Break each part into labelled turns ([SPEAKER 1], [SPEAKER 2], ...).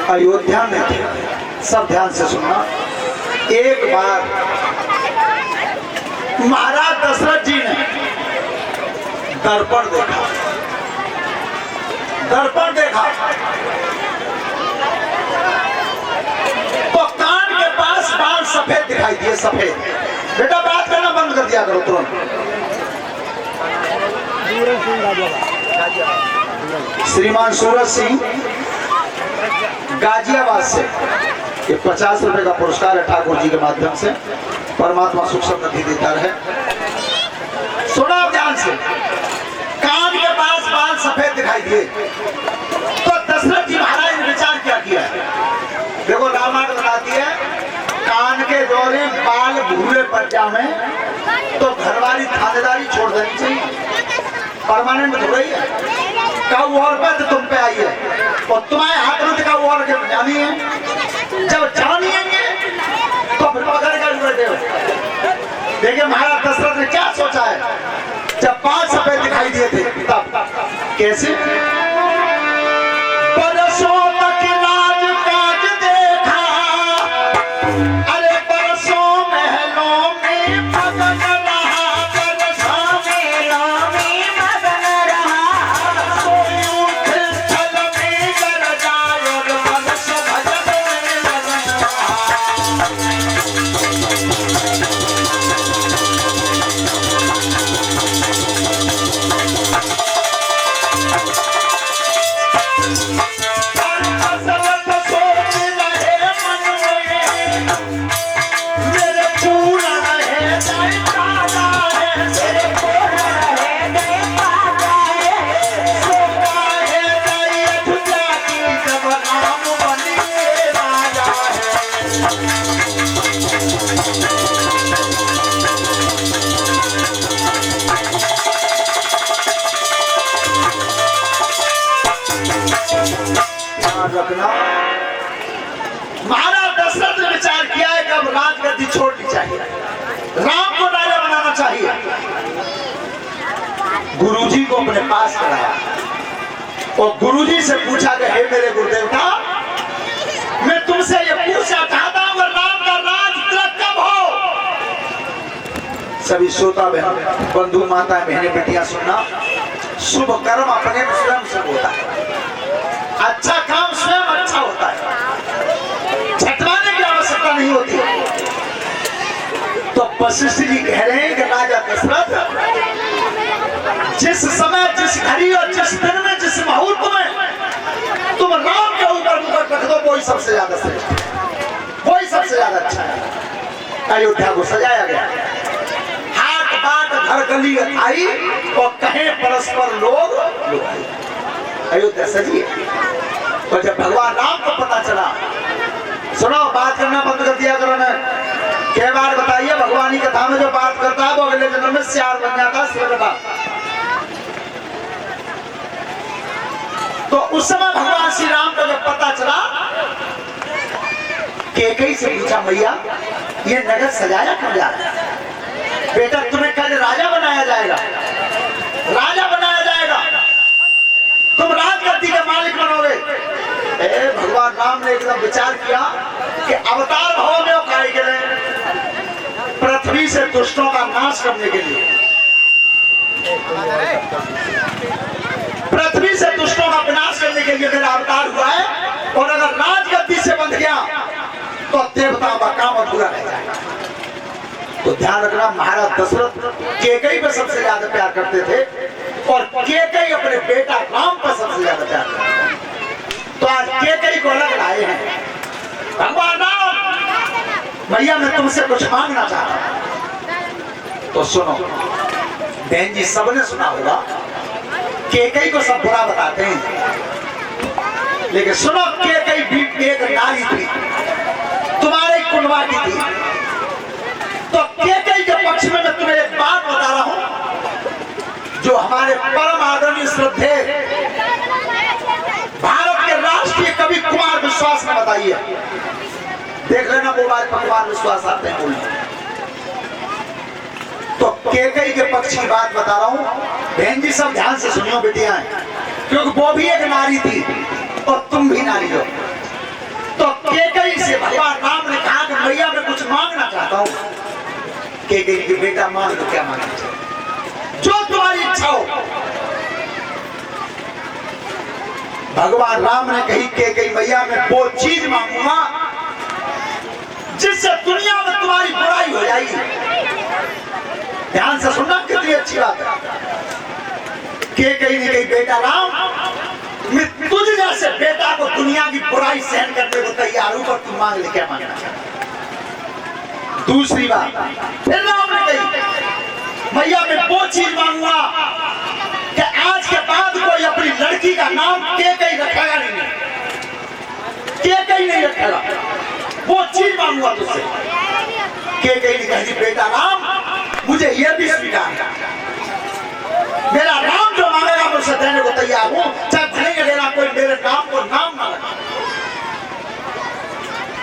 [SPEAKER 1] अयोध्या में थे। सब ध्यान से सुनना। एक बार महाराज दशरथ जी ने दर्पण देखा। दर्पण देखा तो कान के पास बाल सफेद दिखाई दिए। सफेद। बेटा बात करना बंद कर दिया करो तुरंत। श्रीमान सूरज सिंह गाजियाबाद से ये 50 रुपए का पुरस्कार है ठाकुर जी के माध्यम से। परमात्मा सुख समृद्धि देता रहे। सुना ध्यान से। कान के पास बाल सफेद दिखाई दिए तो दशरथ जी महाराज ने विचार क्या किया। देखो रामायण बताती है कान के जोरे बाल भूरे पड़ जाए तो घरवाली थानेदारी छोड़ देनी चाहिए। परमानेंट हो रही है। का और पे तो तुम पे आई है और तुम्हारे हाथ में का और के जानी है। जब जानिएंगे तो फिर पकड़ कर बैठे हो। देखिए महाराज दशरथ ने क्या सोचा है। जब बाल सफेद दिखाई दिए थे तब कैसे बरसों तक राजकाज देखा। अरे बरसों महलों में मगन रहा। बरसों महलों में मगन रहा। सोई उठ छल में गरजा और बरस भजन में मगन रखना। महाराज दशरथ ने विचार किया है कि अब राजगद्दी छोड़नी चाहिए। राम को राजा बनाना चाहिए। गुरुजी को अपने पास कराया और गुरुजी से पूछा कि हे मेरे गुरुदेवता मैं तुमसे ये पूछना चाहता हूं राम का राज तिलक कब हो। सभी श्रोता बहन बंधु माता बहने बेटियां सुनना। शुभ कर्म अपने स्वयं से होता है। अच्छा काम स्वयं अच्छा होता है। छटवाने की आवश्यकता नहीं होती। तो वशिष्ठ जी कह रहे हैं कि राजा दशरथ जिस समय जिस घड़ी और जिस दिन में जिस मुहूर्त में तुम राम के ऊपर मुकुट रख दो वही सबसे ज्यादा श्रेष्ठ है। वही सबसे ज्यादा अच्छा है। अयोध्या को सजाया गया। हाट बाट घर गली आई और कहे परस्पर लोग अयोध्या सजी। और जब भगवान राम को पता चला सुनो बात करना बंद कर दिया करो ने। कई बार बताइए भगवान की कथा में जो बात करता है वो अगले जन्म में सियार बन जाता है। सिरकटा। तो उस समय भगवान श्री राम को जब पता चला कैकेयी से पूछा मैया ये नगर सजाया क्यों जा रहा है। बेटा तुम्हें कल राजा बनाया जाएगा। राजा बनाया जाएगा। तुम राजगद्दी के मालिक बनोगे। भगवान राम ने एकदम विचार किया कि अवतार भाव में काय के लिए पृथ्वी से दुष्टों का नाश करने के लिए। पृथ्वी से दुष्टों का विनाश करने के लिए मेरा अवतार हुआ है। और अगर राजगद्दी से बंध गया तो देवताओं का काम अधूरा रह जाएगा। तो ध्यान रखना महाराज दशरथ कैकेयी पे सबसे ज्यादा प्यार करते थे और कैकेयी अपने बेटा राम पर सबसे ज्यादा प्यार करते थे। तो आज कैकेयी को अलग लाए हैं। भगवान राम भैया मैं तुमसे कुछ मांगना चाहता हूं। तो सुनो बहन जी सबने सुना होगा कैकेयी को सब बुरा बताते हैं लेकिन सुनो कैकेयी भी एक नारी थी तुम्हारे कुंडवा की थी। तो कैकेयी के पक्ष में मैं तुम्हें एक बात बता रहा हूं जो हमारे परम आदरणीय श्रद्धे भारत के राष्ट्रीय कवि कुमार विश्वास ने बताई है। देख लेना मोबाइल पर कुमार विश्वास आते हैं बोलने। तो कैकेयी के पक्ष की बात बता रहा हूं। बहन जी सब ध्यान से सुनियो बेटियां क्योंकि वो भी एक नारी थी और तुम भी नारी हो। के गई कि बेटा मांग लो, क्या मांगना चाहिए, जो तुम्हारी इच्छा हो। भगवान राम ने कही के गई मैया मैं वो चीज मांगूंगा जिससे दुनिया में तुम्हारी बुराई हो जाएगी। ध्यान से सुनना, कितनी अच्छी बात है। के गई ने कही बेटा राम, मैं तुझ जैसे बेटा को दुनिया की बुराई सहन करने को तैयार हूं, पर तुम मांग ले, क्या मांगना चाहता। दूसरी बात फिर राम ने कही मैया मैं वो चीज मांगूंगा कि आज के बाद कोई अपनी लड़की का नाम के कहीं रखेगा नहीं, के कहीं नहीं रखेगा, वो चीज मांगूंगा तुझसे। के कहीं ने कही बेटा राम मुझे यह भी स्वीकार है, मेरा नाम जो मांगेगा मैं उसे देने को तैयार हूं, चाहे भले लेना कोई मेरे नाम को नाम ना लगे।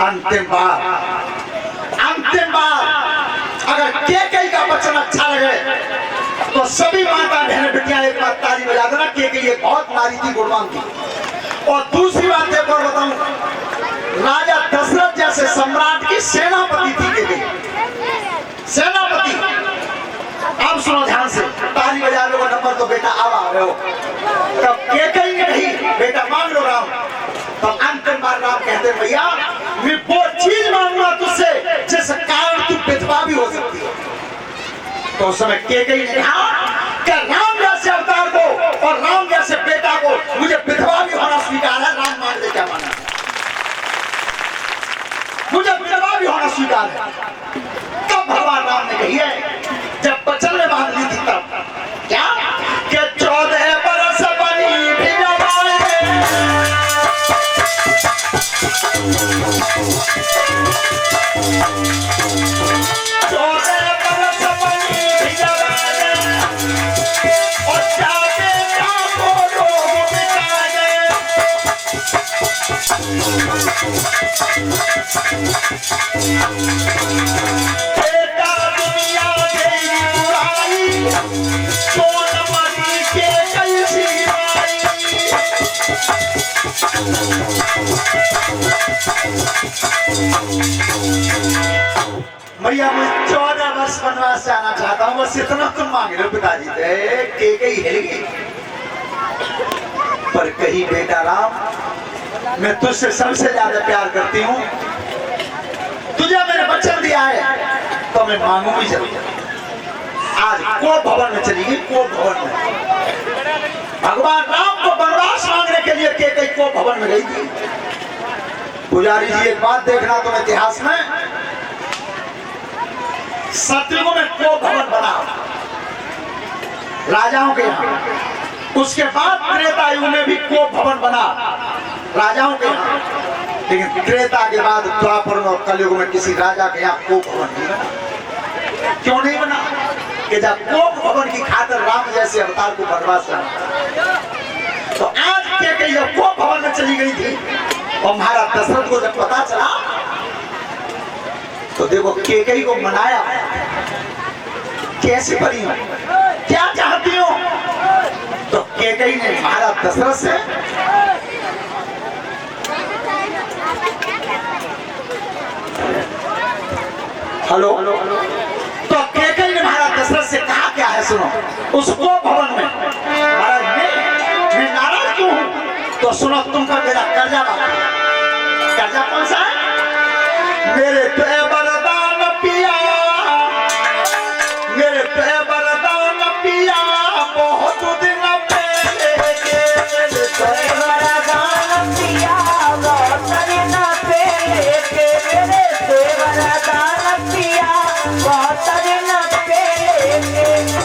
[SPEAKER 1] अंतिम बार अगर के कहीं का वचन अच्छा लगे तो सभी माता बहन बेटियां एक बार ताली बजा देना। के कहीं बहुत नारी थी, गुणवान थी। और दूसरी बात एक और बताऊं, राजा दशरथ जैसे सम्राट की सेनापति थी के कहीं, सेनापति। अब सुनो ध्यान से, ताली बजा लो, नंबर तो बेटा अब आ रहे हो। तब के कहीं नहीं बेटा मांग लो राम। तब अंतिम बार राम कहते भैया मैं वो चीज मांगूंगा तुझसे जिस कारण तू विधवा भी हो सकती है। तो उस समय के कहीं ने कहा कि राम जैसे अवतार को और राम जैसे बेटा को मुझे विधवा भी होना स्वीकार है। राम मान ले, क्या माना, मुझे विधवा भी होना स्वीकार है। तब भगवान राम ने कही है, जब बचन में बांध ली थी तब क्या कि 14 बरस बनी भिजवाए, 14 बरस बनी भिजवाए और जाके को रोग मिटाए। बेटा दुनिया गई बुराई, सोन मरी के कैसी आई। मैया मैं 14 वर्ष वनवास जाना चाहता हूँ, बस इतना तुम मांग लो पिताजी से। के कहीं हिल गई, पर कही बेटा राम मैं तुझसे सबसे ज्यादा प्यार करती हूँ, तुझे मैंने वचन दिया है तो मैं मांगूंगी जरूर। आज को भवन में चली गई, को भवन में भगवान राम को वनवास मांगने के लिए के कई को भवन में गई थी। पुजारी जी एक बात देखना तुम इतिहास में, सतयुग में को भवन बना राजाओं के यहाँ, उसके बाद त्रेता युग में भी को भवन बना राजाओं के यहाँ, लेकिन त्रेता के बाद द्वापर और कलयुग में किसी राजा के यहाँ को भवन नहीं बना। क्यों नहीं बना? कि जब को भवन की खातिर राम जैसे अवतार को वनवास करना, तो आज के कई जब को भवन में चली गई थी और महाराज दशरथ को जब पता चला तो देखो केकई को मनाया, कैसे परी हो, क्या चाहती हो? तो केकई ने महाराज दशरथ से हेलो तो केकई ने महाराज दशरथ से कहा क्या है सुनो। उसको भवन में महाराज मैं नाराज क्यों हूं? तो सुनो तुमका मेरा कर्जा बाकी, कर्जा कौन सा है? मेरे पे वरदान पिया, मेरे पे वरदान पिया, बहुत दिन पहले के मेरे पे वरदान पिया, बहुत दिन पहले के मेरे पे वरदान पिया, बहुत दिन पहले के।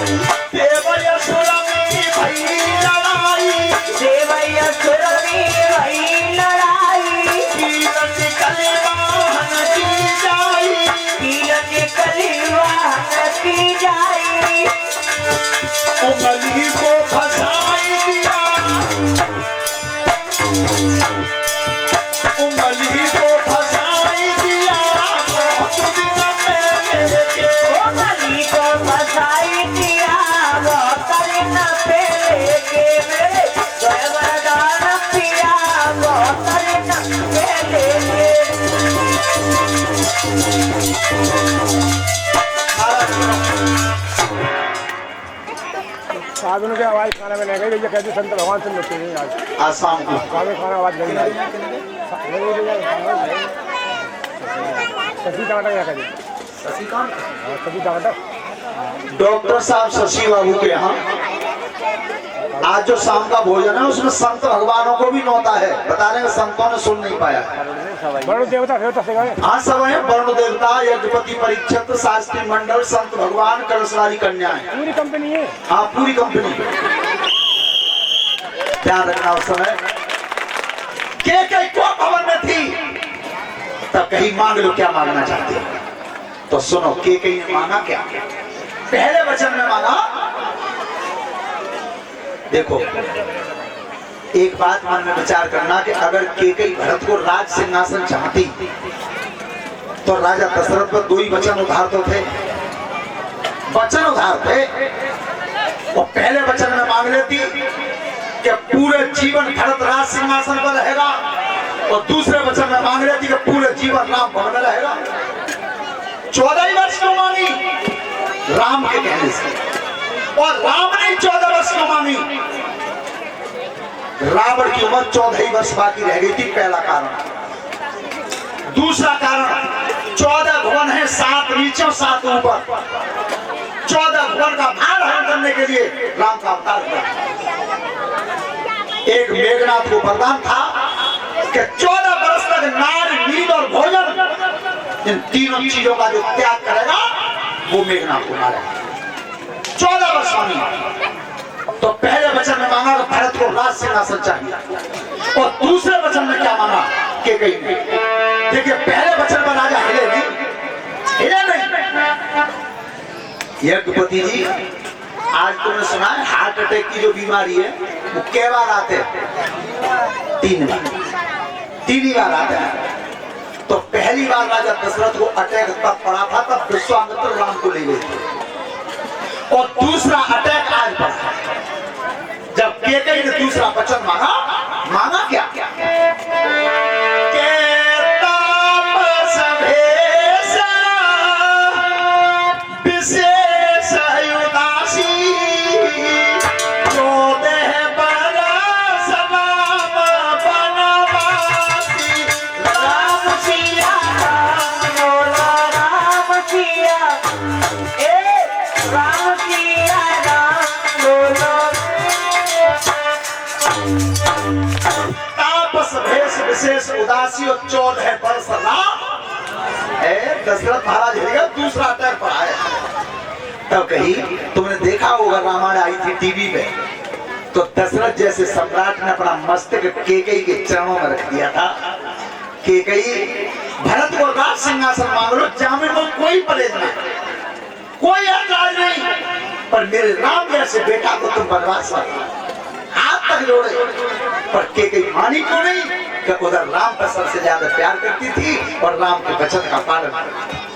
[SPEAKER 1] देवयसुर में भई लड़ाई, देवयसुर में भई लड़ाई, कीरत निकले वाहन की जाई, कीरत निकले वाहन की जाई, उंगली को फंसाई दिया, उंगली को फंसाई दिया, बहुत दिन पहले के, उंगली को फंसाई दिया, बहुत दिन पहले के मेरे वरदान पिया, बहुत दिन पहले के।
[SPEAKER 2] साधुओं की आवाज खाना में नहीं गई, कहते संत भगवान से मिलते नहीं आज
[SPEAKER 1] शाम को
[SPEAKER 2] खाना आवाज गई शशि टमाटर क्या करें शशि टमाटर
[SPEAKER 1] डॉक्टर साहब शशि बाबू के यहाँ आज जो शाम का भोजन है उसमें संत भगवानों को भी नौता है। बता रहे हैं संतों ने सुन नहीं पाया।
[SPEAKER 2] वरुण देवता
[SPEAKER 1] हाँ सब है, वरुण देवता, यज्ञपति, परीक्षित, शास्त्री मंडल, संत भगवान, कलशवाली कन्याएं,
[SPEAKER 2] पूरी कंपनी है।
[SPEAKER 1] हाँ पूरी कंपनी। ध्यान रखना उस समय के को भवन में थी, तब कहीं मांग लो क्या मांगना चाहते हो। तो सुनो के ने मांगा क्या। पहले वचन में मांगा, देखो एक बात मन में विचार करना कि अगर केकई भरत को राज सिंहासन चाहती तो राजा दशरथ पर 2 ही वचन उधारते थे, वचन उधारते। और पहले वचन में मांग लेती कि पूरे जीवन भरत राज सिंहासन पर रहेगा, और दूसरे वचन में मांग लेती कि पूरे जीवन राम भवन में रहेगा। 14 वर्ष क्यों मांगी? राम के कहने से। और राम ने 14 वर्ष क्यों मांगी? रावण की उम्र 14 वर्ष बाकी रह गई थी, पहला कारण। दूसरा कारण 14 भुवन है, 7 नीचे और 7 ऊपर। 14 भुवन का भार हरण करने के लिए राम का अवतार हुआ। एक मेघनाथ को वरदान था कि 14 वर्ष तक नारी, नींद और भोजन, इन तीनों चीजों का जो त्याग करेगा वो मेघनाथ को मारेगा। 14 वर्ष मांगी। तो पहले वचन में मांगा कि भरत को राज सिंहासन चाहिए, और दूसरे वचन में क्या मांगा कि कहीं नहीं। देखिए पहले वचन में राजा हिले नहीं। यज्ञपति जी, आज तुमने सुना है हार्ट अटैक की जो बीमारी है वो कै बार आते हैं? 3 बार। 3 ही बार आते हैं। तो पहली बार राजा दशरथ को अटैक तब पड़ा था, तब विश्वामित्र राम को ले गए थे। और दूसरा अटैक आज पड़ा जब केकई ने दूसरा वचन मांगा क्या? विशेष उदासी जो देह बरस राम बनवासी। राम सिया
[SPEAKER 3] राम सिया राम सिया राम बोलो।
[SPEAKER 1] तापस भेष विशेष उदासी और 14 वर्ष राम। दशरथ महाराज हिल गए, दूसरा अटैक पर आए। तब कहीं तुमने देखा होगा रामायण आई थी टीवी पे, तो दशरथ जैसे सम्राट ने अपना मस्तक केकई के चरणों में रख दिया था। केकई भरत को राज सिंहासन मांग लो, जामिन को कोई परहेज नहीं, कोई ऐतराज नहीं, पर मेरे राम जैसे बेटा को तुम बनवास हाथ तक जोड़े। पर केकई मानी क्यों नहीं? कि उधर राम पर सबसे ज्यादा प्यार करती थी और राम के वचन का पालन करती थी।